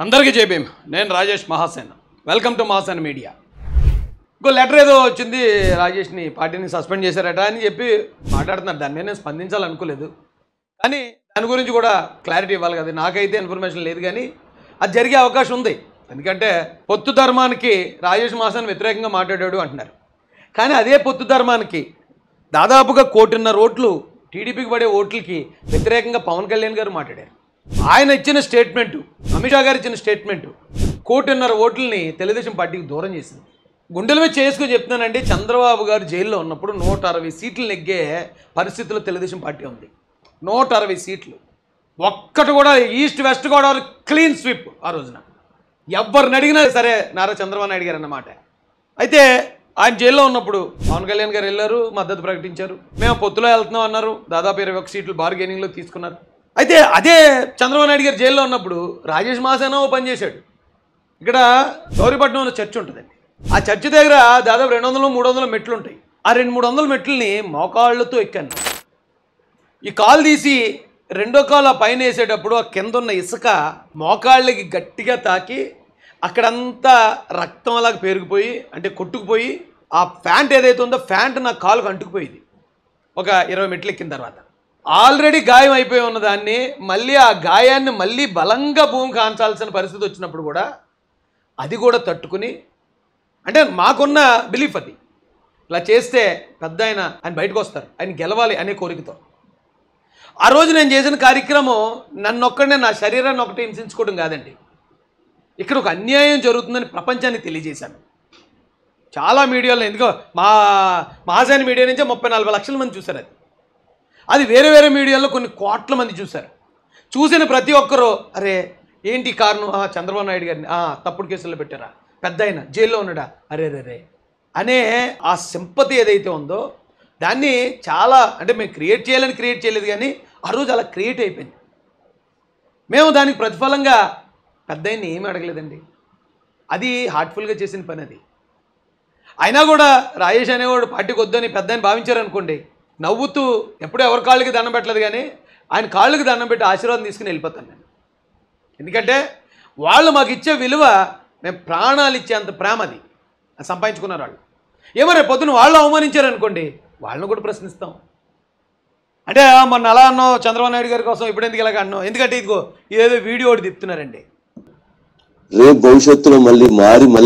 అందరికీ జై భీమ్. నేను Rajesh Mahasen. Welcome to Mahasen media. ఇంకో లెటర్ ఏదో వచ్చింది, రాజేష్ని పార్టీని సస్పెండ్ చేశారట అని చెప్పి మాట్లాడుతున్నారు. దాని మీద నేను స్పందించాలనుకోలేదు, కానీ దాని గురించి కూడా క్లారిటీ ఇవ్వాలి కదా. నాకైతే ఇన్ఫర్మేషన్ లేదు, కానీ అది జరిగే అవకాశం ఉంది. ఎందుకంటే పొత్తు ధర్మానికి రాజేష్ మహాసేన్ వ్యతిరేకంగా మాట్లాడాడు అంటున్నారు. కానీ అదే పొత్తు ధర్మానికి దాదాపుగా 1.5 కోటి ఓట్లు టీడీపీకి పడే ఓట్లకి వ్యతిరేకంగా పవన్ కళ్యాణ్ గారు మాట్లాడారు. ఆయన ఇచ్చిన స్టేట్మెంటు, అమిత్ షా గారు ఇచ్చిన స్టేట్మెంటు 1.5 కోటి ఓట్లని తెలుగుదేశం పార్టీకి దూరం చేసింది. గుండెల మీద చేసుకుని చెప్తున్నానండి, చంద్రబాబు గారు జైల్లో ఉన్నప్పుడు 160 సీట్లు నెగ్గే పరిస్థితుల్లో తెలుగుదేశం పార్టీ ఉంది. 160 సీట్లు, ఒక్కటి కూడా east west Godavari clean sweep. ఆ రోజున ఎవరిని అడిగినా సరే నారా చంద్రబాబు నాయుడు గారు అన్నమాట. అయితే ఆయన జైల్లో ఉన్నప్పుడు పవన్ కళ్యాణ్ గారు వెళ్ళారు, మద్దతు ప్రకటించారు. మేము పొత్తులో వెళ్తున్నాం అన్నారు. దాదాపు 21 సీట్లు బార్గెనింగ్లో తీసుకున్నారు. అయితే అదే చంద్రబాబు నాయుడు గారు జైల్లో ఉన్నప్పుడు రాజేష్ మహాసేన్ పనిచేశాడు. ఇక్కడ గౌరీపట్నంలో చర్చ్ ఉంటుందండి. ఆ చర్చ్ దగ్గర దాదాపు 200-300 మెట్లు ఉంటాయి. ఆ 200-300 మెట్లని మోకాళ్ళతో ఎక్కాను. ఈ కాలు తీసి రెండో కాలు పైన వేసేటప్పుడు ఆ కింద ఉన్న ఇసుక మోకాళ్ళకి గట్టిగా తాకి అక్కడంతా రక్తం అలాగ పెరిగిపోయి, అంటే కొట్టుకుపోయి, ఆ ప్యాంట్ ఏదైతే ఉందో ప్యాంట్ నా కాలుకు అంటుకుపోయింది. ఒక 20 మెట్లు ఎక్కిన తర్వాత ఆల్రెడీ గాయం అయిపోయి ఉన్న దాన్ని మళ్ళీ ఆ గాయాన్ని మళ్ళీ బలంగా భూమికి ఆంచాల్సిన పరిస్థితి వచ్చినప్పుడు కూడా అది కూడా తట్టుకుని, అంటే మాకున్న బిలీఫ్ అది, ఇలా చేస్తే పెద్ద ఆయన బయటకు వస్తారు, ఆయన గెలవాలి అనే కోరికతో ఆ రోజు నేను చేసిన కార్యక్రమం నన్నొక్కడనే, నా శరీరాన్ని ఒకటి హింసించుకోవడం కాదండి. ఇక్కడ ఒక అన్యాయం జరుగుతుందని ప్రపంచానికి తెలియజేశాను. చాలా మీడియాలో, ఎందుకో మహాసేన్ మీడియా నుంచే 30-40 లక్షల మంది చూశారు. అది వేరే వేరే మీడియాలో కొన్ని కోట్ల మంది చూశారు. చూసిన ప్రతి ఒక్కరూ అరే ఏంటి కారణం, చంద్రబాబు నాయుడు గారిని తప్పుడు కేసుల్లో పెట్టారా, పెద్ద ఆయన జైల్లో ఉన్నాడా, అరే రే అనే ఆ సింపతి ఏదైతే ఉందో దాన్ని చాలా, అంటే మేము క్రియేట్ చేయలేదు, కానీ ఆ రోజు అలా క్రియేట్ అయిపోయింది. మేము దానికి ప్రతిఫలంగా పెద్ద ఆయన్ని ఏమీ అడగలేదండి. అది హార్ట్ఫుల్గా చేసిన పని. అది అయినా కూడా రాజేష్ అనేవాడు పార్టీకి వద్దని పెద్ద ఆయన భావించారనుకోండి, నవ్వుతూ ఎప్పుడూ ఎవరి కాళ్ళకి దండం పెట్టలేదు, కానీ ఆయన కాళ్ళకి దండం పెట్టి ఆశీర్వాదం తీసుకుని వెళ్ళిపోతాను నేను. ఎందుకంటే వాళ్ళు మాకు ఇచ్చే విలువ, మేము ప్రాణాలు ఇచ్చేంత ప్రేమ అది సంపాదించుకున్నారు వాళ్ళు. ఏమో రేపు పొద్దున వాళ్ళు అవమానించారనుకోండి, వాళ్ళని కూడా ప్రశ్నిస్తాం. అంటే మొన్న అలా అన్నావు చంద్రబాబు నాయుడు గారి కోసం, ఇప్పుడు ఎందుకు ఇలాగ అన్నావు, ఎందుకంటే ఇదిగో ఇదేదో వీడియో ఒకటి తిప్పుతున్నారండి. రేపు భవిష్యత్తులో మళ్ళీ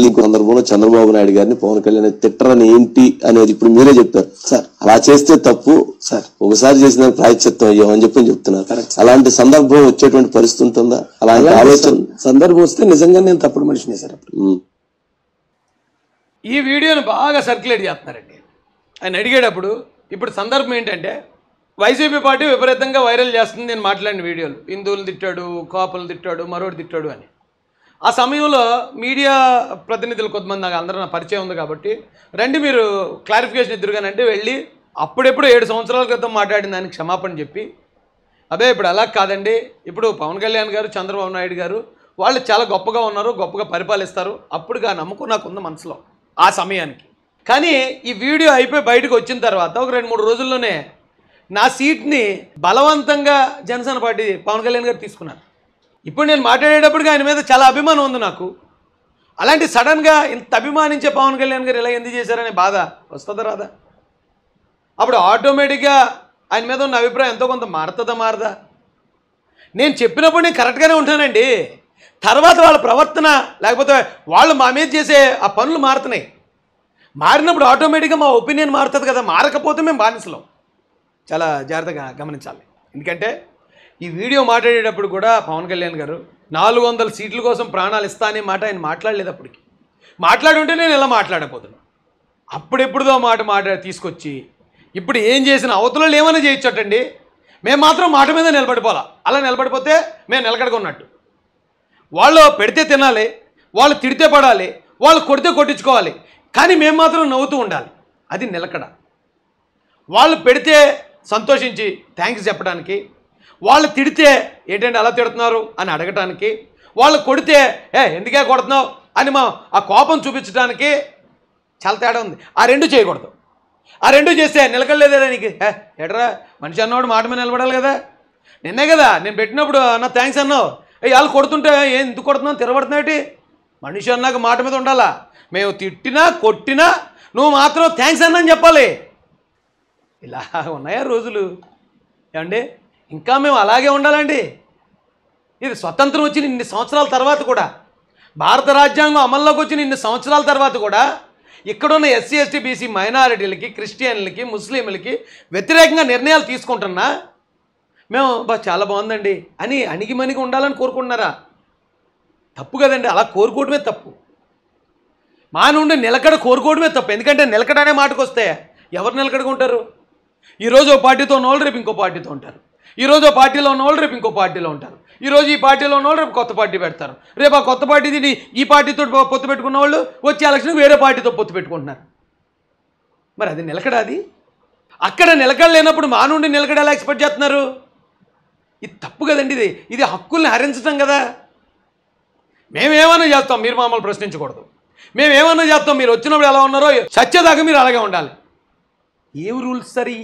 ఇంకో సందర్భంలో చంద్రబాబు నాయుడు గారిని పవన్ కళ్యాణ్ తిట్టరని ఏంటి అనేది ఇప్పుడు మీరే చెప్పారు సార్. అలా చేస్తే తప్పు సార్, ఒకసారి చేసిన ప్రాయశ్చిత్తం అయ్యామని చెప్తున్నారు. అలాంటి సందర్భం వచ్చేటువంటి పరిస్థితి ఉంటుందా? అలాంటి ఆలోచన సందర్భం వస్తే నిజంగా నేను తప్పుడు మనిషినే సార్. ఈ వీడియోని బాగా సర్క్యులేట్ చేస్తున్నారండి. ఆయన అడిగేటప్పుడు ఇప్పుడు సందర్భం ఏంటంటే, వైసీపీ పార్టీ విపరీతంగా వైరల్ చేస్తుంది నేను మాట్లాడిన వీడియోలు. హిందువులు తిట్టాడు, కాపులు తిట్టాడు, మరోడు తిట్టాడు అని. ఆ సమయంలో మీడియా ప్రతినిధులు కొంతమంది, నాకు అందరూ నా పరిచయం ఉంది కాబట్టి, రండి మీరు క్లారిఫికేషన్ ఇద్దరుగానంటే వెళ్ళి అప్పుడెప్పుడు 7 సంవత్సరాల క్రితం మాట్లాడిన దానికి క్షమాపణ చెప్పి, అదే ఇప్పుడు అలా కాదండి, ఇప్పుడు పవన్ కళ్యాణ్ గారు, చంద్రబాబు నాయుడు గారు వాళ్ళు చాలా గొప్పగా ఉన్నారు, గొప్పగా పరిపాలిస్తారు, అప్పుడుగా నమ్మకం నాకు ఉంది మనసులో ఆ సమయానికి. కానీ ఈ వీడియో అయిపోయి బయటకు వచ్చిన తర్వాత ఒక 2-3 రోజుల్లోనే నా సీట్ని బలవంతంగా జనసేన పార్టీ పవన్ కళ్యాణ్ గారు తీసుకున్నారు. ఇప్పుడు నేను మాట్లాడేటప్పటికి ఆయన మీద చాలా అభిమానం ఉంది నాకు. అలాంటి సడన్గా ఇంత అభిమానించే పవన్ కళ్యాణ్ గారు ఇలా ఎందుకు చేశారనే బాధ వస్తుందా రాదా? అప్పుడు ఆటోమేటిక్గా ఆయన మీద ఉన్న అభిప్రాయం ఎంతో కొంత మారదా? నేను చెప్పినప్పుడు నేను కరెక్ట్గానే ఉంటానండి. తర్వాత వాళ్ళ ప్రవర్తన, లేకపోతే వాళ్ళు మా మీద చేసే ఆ పనులు మారుతున్నాయి. మారినప్పుడు ఆటోమేటిక్గా మా ఒపీనియన్ మారుతుంది కదా. మారకపోతే మేము బానిసలం. చాలా జాగ్రత్తగా గమనించాలి. ఎందుకంటే ఈ వీడియో మాట్లాడేటప్పుడు కూడా పవన్ కళ్యాణ్ గారు 400 సీట్ల కోసం ప్రాణాలు ఇస్తా అనే మాట ఆయన మాట్లాడలేదు. అప్పటికి మాట్లాడుంటే నేను ఇలా మాట్లాడకపోతున్నాను. అప్పుడెప్పుడుదో మాట తీసుకొచ్చి ఇప్పుడు ఏం చేసిన అవతలలో ఏమైనా చేయొచ్చటండి. మేము మాత్రం మాట మీద నిలబడిపోవాలా. అలా నిలబడిపోతే మేము నిలకడగొన్నట్టు. వాళ్ళు పెడితే తినాలి, వాళ్ళు తిడితే పడాలి, వాళ్ళు కొడితే కొట్టించుకోవాలి, కానీ మేము మాత్రం నవ్వుతూ ఉండాలి. అది నిలకడ. వాళ్ళు పెడితే సంతోషించి థ్యాంక్స్ చెప్పడానికి, వాళ్ళు తిడితే ఏంటంటే అలా తిడుతున్నారు అని అడగటానికి, వాళ్ళు కొడితే ఎందుకే కొడుతున్నావు అని ఆ కోపం చూపించడానికి చాలా తేడా ఉంది. ఆ రెండు చేయకూడదు. ఆ రెండు చేస్తే నిలకడలేదా నీకు? ఎడరా మనిషి అన్నవాడు మాట మీద నిలబడాలి కదా. నిన్నే కదా నేను పెట్టినప్పుడు అన్న థ్యాంక్స్ అన్నావు, వాళ్ళు కొడుతుంటే ఎందుకు కొడుతున్నావు తిరగబడుతున్నాటి? మనిషి అన్నాక మాట మీద ఉండాలా. మేము తిట్టినా కొట్టినా నువ్వు మాత్రం థ్యాంక్స్ అన్నా అని చెప్పాలి. ఇలా ఉన్నాయా రోజులు? ఏమండి ఇంకా మేము అలాగే ఉండాలండి? ఇది స్వతంత్రం వచ్చిన ఇన్ని సంవత్సరాల తర్వాత కూడా, భారత రాజ్యాంగం అమల్లోకి వచ్చిన ఇన్ని సంవత్సరాల తర్వాత కూడా ఇక్కడున్న ఎస్సీ ఎస్టీ బీసీ మైనారిటీలకి, క్రిస్టియన్లకి, ముస్లింలకి వ్యతిరేకంగా నిర్ణయాలు తీసుకుంటున్నా మేము చాలా బాగుందండి అని అణిగిమణిగి ఉండాలని కోరుకుంటున్నారా? తప్పు కదండి. అలా కోరుకోవడమే తప్పు. మా నుండి నిలకడ కోరుకోవడమే తప్పు. ఎందుకంటే నిలకడ అనే మాటకు వస్తే ఎవరు నిలకడగా ఉంటారు? ఈరోజు ఓ పార్టీతో ఉన్నవాళ్ళు రేపు ఇంకో పార్టీతో ఉంటారు. ఈరోజు ఓ పార్టీలో ఉన్నవాళ్ళు రేపు ఇంకో పార్టీలో ఉంటారు. ఈరోజు ఈ పార్టీలో ఉన్నవాళ్ళు రేపు కొత్త పార్టీ పెడతారు. రేపు ఆ కొత్త పార్టీ తిని ఈ పార్టీతో పొత్తు పెట్టుకున్న వాళ్ళు వచ్చే ఎలక్షన్కి వేరే పార్టీతో పొత్తు పెట్టుకుంటున్నారు. మరి అది నిలకడ? అది అక్కడ నిలకడ లేనప్పుడు మా నుండి నిలకడ ఎలా ఎక్స్పెక్ట్ చేస్తున్నారు? ఇది తప్పు కదండి. ఇది హక్కుల్ని హరించడం కదా. మేమేమన్నా చేస్తాం, మీరు మమ్మల్ని ప్రశ్నించకూడదు. మేమేమన్నా చేస్తాం, మీరు వచ్చినప్పుడు ఎలా ఉన్నారో సత్యదాకా మీరు అలాగే ఉండాలి. ఏం రూల్స్ సరి?